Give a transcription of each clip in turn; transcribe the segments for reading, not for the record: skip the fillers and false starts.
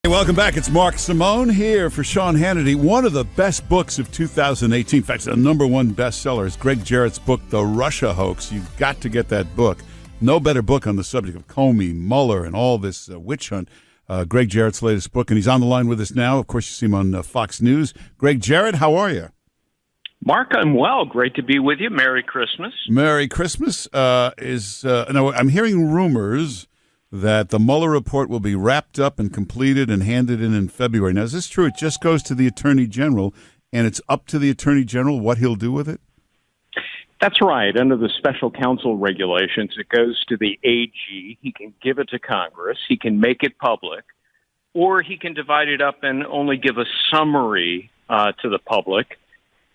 Hey, welcome back. It's Mark Simone here for Sean Hannity. One of the best books of 2018, in fact, the number one bestseller is Greg Jarrett's book, The Russia Hoax. You've got to get that book. No better book on the subject of Comey, Mueller, and all this witch hunt. Greg Jarrett's latest book, and he's on the line with us now. Of course, you see him on Fox News. Greg Jarrett, how are you? Mark, I'm well. Great to be with you. Merry Christmas. Merry Christmas. Now, I'm hearing rumors that the Mueller report will be wrapped up and completed and handed in February. Now, is this true? It just goes to the Attorney General, and it's up to the Attorney General what he'll do with it? That's right. Under the special counsel regulations, it goes to the AG. He can give it to Congress. He can make it public, or he can divide it up and only give a summary to the public.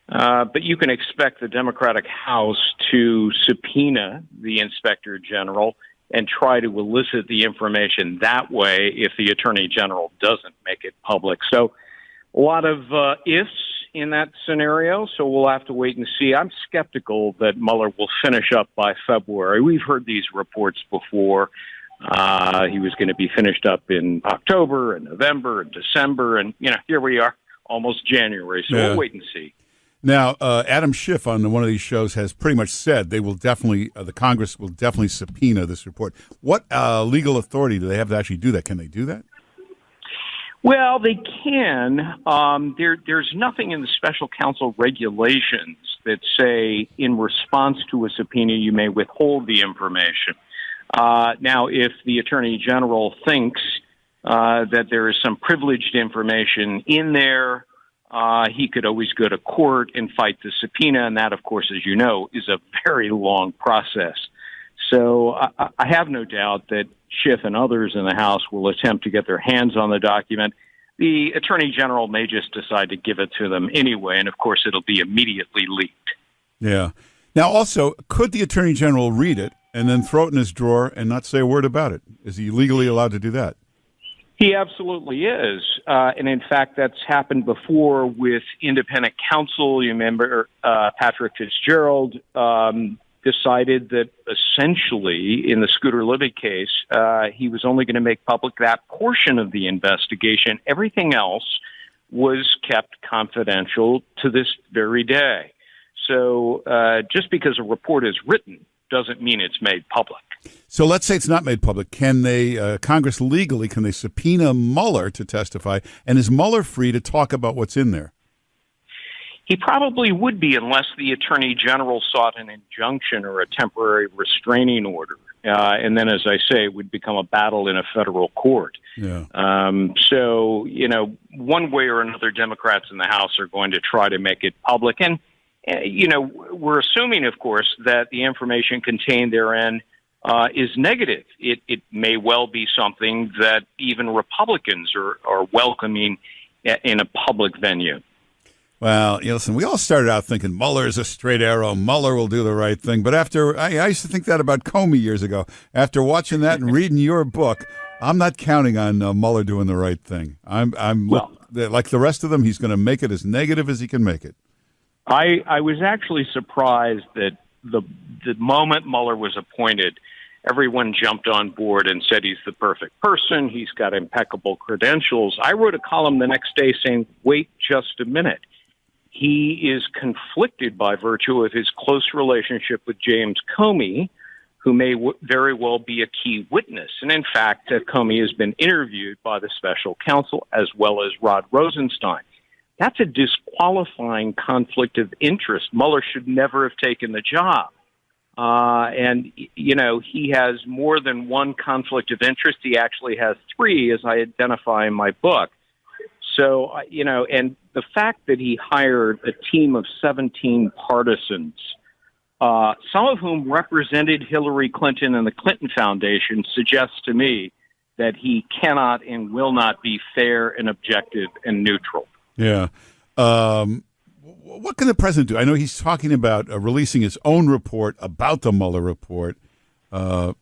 But you can expect the Democratic House to subpoena the Inspector General and try to elicit the information that way if the Attorney General doesn't make it public. So a lot of ifs in that scenario, so we'll have to wait and see. I'm skeptical that Mueller will finish up by February. We've heard these reports before. He was going to be finished up in October and November and December, and here we are, almost January, so we'll wait and see. Now, Adam Schiff on one of these shows has pretty much said they will definitely, the Congress will definitely subpoena this report. What legal authority do they have to actually do that? Can they do that? Well, they can. There's nothing in the special counsel regulations that say in response to a subpoena you may withhold the information. Now, if the Attorney General thinks that there is some privileged information in there, he could always go to court and fight the subpoena, and that, of course, as you know, is a very long process. So I have no doubt that Schiff and others in the House will attempt to get their hands on the document. The Attorney General may just decide to give it to them anyway, and, of course, it'll be immediately leaked. Yeah. Now, also, could the Attorney General read it and then throw it in his drawer and not say a word about it? Is he legally allowed to do that? He absolutely is. And in fact, that's happened before with independent counsel. You remember Patrick Fitzgerald decided that essentially in the Scooter Libby case, he was only going to make public that portion of the investigation. Everything else was kept confidential to this very day. So just because a report is written doesn't mean it's made public. So let's say it's not made public. Can they, Congress legally, can they subpoena Mueller to testify? And is Mueller free to talk about what's in there? He probably would be unless the Attorney General sought an injunction or a temporary restraining order. And then, as I say, it would become a battle in a federal court. Yeah. So, one way or another, Democrats in the House are going to try to make it public. And, we're assuming, of course, that the information contained therein is negative. It may well be something that even Republicans are welcoming in a public venue. Well, listen, we all started out thinking Mueller is a straight arrow. Mueller will do the right thing. But I used to think that about Comey years ago. After watching that and reading your book, I'm not counting on Mueller doing the right thing. Like the rest of them, he's going to make it as negative as he can make it. I was actually surprised that the moment Mueller was appointed, everyone jumped on board and said he's the perfect person. He's got impeccable credentials. I wrote a column the next day saying, wait just a minute. He is conflicted by virtue of his close relationship with James Comey, who may very well be a key witness. And in fact, Comey has been interviewed by the special counsel as well as Rod Rosenstein. That's a disqualifying conflict of interest. Mueller should never have taken the job. And he has more than one conflict of interest. He actually has three, as I identify in my book. So, and the fact that he hired a team of 17 partisans, some of whom represented Hillary Clinton and the Clinton Foundation, suggests to me that he cannot and will not be fair and objective and neutral. Yeah. What can the president do? I know he's talking about releasing his own report about the Mueller report. Is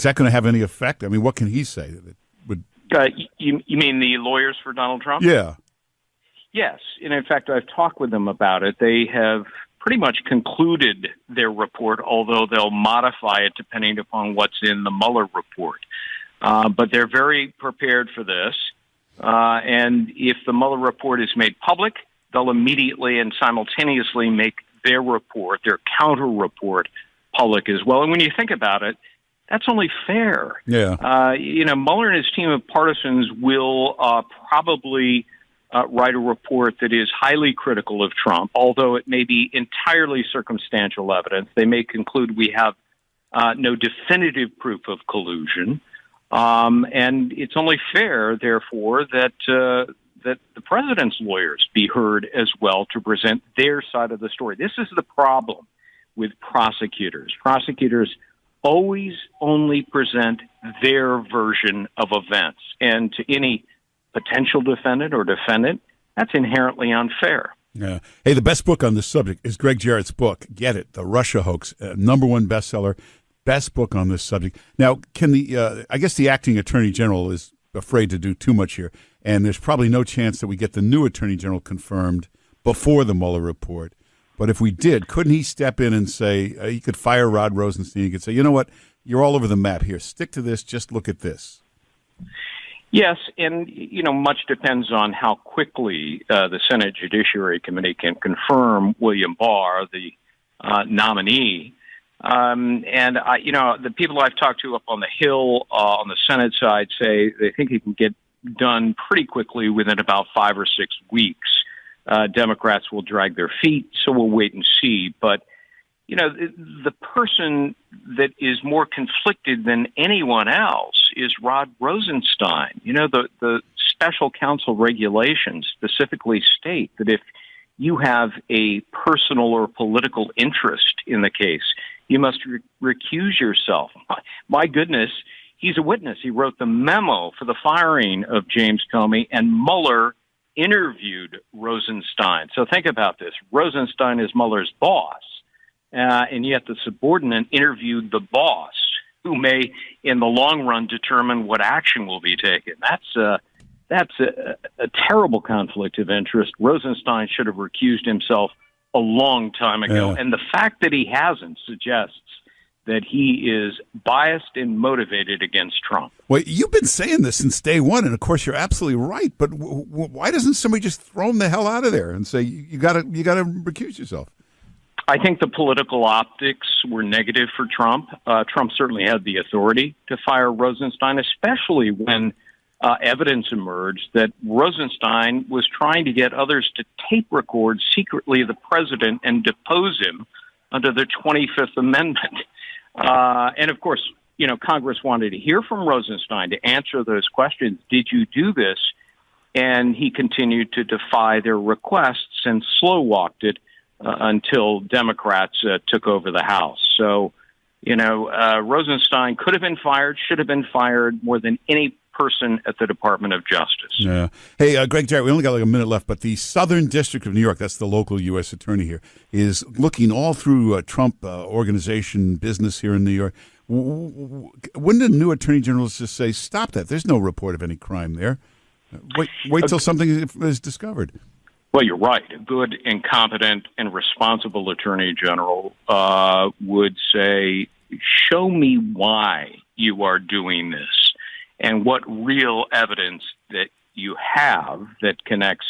that going to have any effect? I mean, what can he say that would? You mean the lawyers for Donald Trump? Yeah. Yes. And in fact, I've talked with them about it. They have pretty much concluded their report, although they'll modify it depending upon what's in the Mueller report. But they're very prepared for this. And if the Mueller report is made public, they'll immediately and simultaneously make their report, their counter report, public as well. And when you think about it, that's only fair. Yeah. Mueller and his team of partisans will probably write a report that is highly critical of Trump, although it may be entirely circumstantial evidence. They may conclude we have no definitive proof of collusion. And it's only fair, therefore, that the president's lawyers be heard as well to present their side of the story. This is the problem with prosecutors. Prosecutors always only present their version of events. And to any potential defendant or defendant, that's inherently unfair. Yeah. Hey, the best book on this subject is Greg Jarrett's book, Get It, The Russia Hoax, #1 bestseller, best book on this subject. Now, can I guess the acting attorney general is afraid to do too much here, and there's probably no chance that we get the new attorney general confirmed before the Mueller report. But if we did, couldn't he step in and say, he could fire Rod Rosenstein, he could say, you know what, you're all over the map here, stick to this, just look at this. Yes, and, much depends on how quickly the Senate Judiciary Committee can confirm William Barr, the nominee. The people I've talked to up on the Hill, on the Senate side, say they think it can get done pretty quickly within about 5 or 6 weeks. Democrats will drag their feet, so we'll wait and see. But, the person that is more conflicted than anyone else is Rod Rosenstein. The special counsel regulations specifically state that if you have a personal or political interest in the case, you must recuse yourself. My goodness, he's a witness. He wrote the memo for the firing of James Comey, and Mueller interviewed Rosenstein. So think about this. Rosenstein is Mueller's boss, and yet the subordinate interviewed the boss, who may, in the long run, determine what action will be taken. That's a terrible conflict of interest. Rosenstein should have recused himself a long time ago. Yeah. And the fact that he hasn't suggests that he is biased and motivated against Trump. Well, you've been saying this since day one, and of course you're absolutely right. But why doesn't somebody just throw him the hell out of there and say you got to recuse yourself? I think the political optics were negative for Trump. Trump certainly had the authority to fire Rosenstein, especially when evidence emerged that Rosenstein was trying to get others to tape record secretly the president and depose him under the 25th Amendment. And of course, Congress wanted to hear from Rosenstein to answer those questions. Did you do this? And he continued to defy their requests and slow-walked it until Democrats took over the House. So, Rosenstein could have been fired, should have been fired more than any person at the Department of Justice. Yeah. Hey, Greg Jarrett, we only got like a minute left, but the Southern District of New York, that's the local U.S. attorney here, is looking all through Trump organization business here in New York. Wouldn't a new attorney general just say, stop that, there's no report of any crime there? Wait till something is discovered. Well, you're right. A good, incompetent, and responsible attorney general would say, show me why you are doing this and what real evidence that you have that connects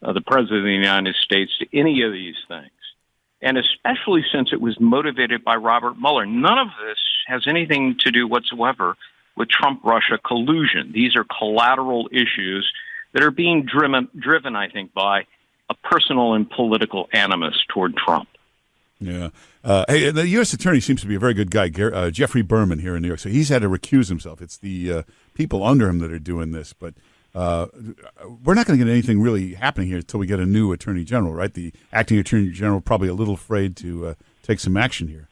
the President of the United States to any of these things. And especially since it was motivated by Robert Mueller, none of this has anything to do whatsoever with Trump-Russia collusion. These are collateral issues that are being driven, I think, by a personal and political animus toward Trump. Yeah. Hey, the U.S. attorney seems to be a very good guy, Jeffrey Berman here in New York. So he's had to recuse himself. It's the people under him that are doing this. But we're not going to get anything really happening here until we get a new attorney general, right? The acting attorney general probably a little afraid to take some action here.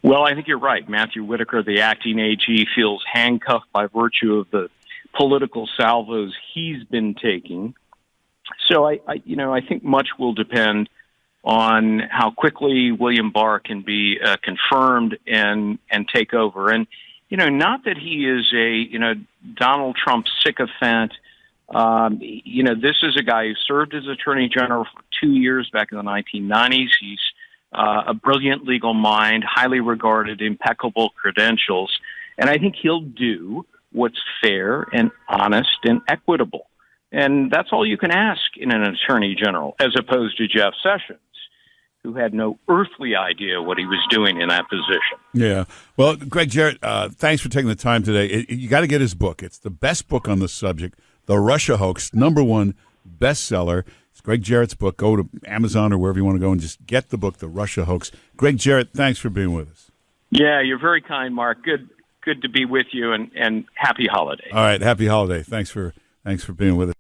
Well, I think you're right. Matthew Whitaker, the acting AG, feels handcuffed by virtue of the political salvos he's been taking. So I think much will depend on how quickly William Barr can be confirmed and take over. And, not that he is a, Donald Trump sycophant. This is a guy who served as Attorney General for 2 years back in the 1990s. He's a brilliant legal mind, highly regarded, impeccable credentials. And I think he'll do what's fair and honest and equitable. And that's all you can ask in an attorney general, as opposed to Jeff Sessions, who had no earthly idea what he was doing in that position. Yeah. Well, Greg Jarrett, thanks for taking the time today. You got to get his book. It's the best book on the subject, The Russia Hoax, #1 bestseller. It's Greg Jarrett's book. Go to Amazon or wherever you want to go and just get the book, The Russia Hoax. Greg Jarrett, thanks for being with us. Yeah, you're very kind, Mark. Good to be with you, and happy holiday. All right, happy holiday. Thanks for being with us.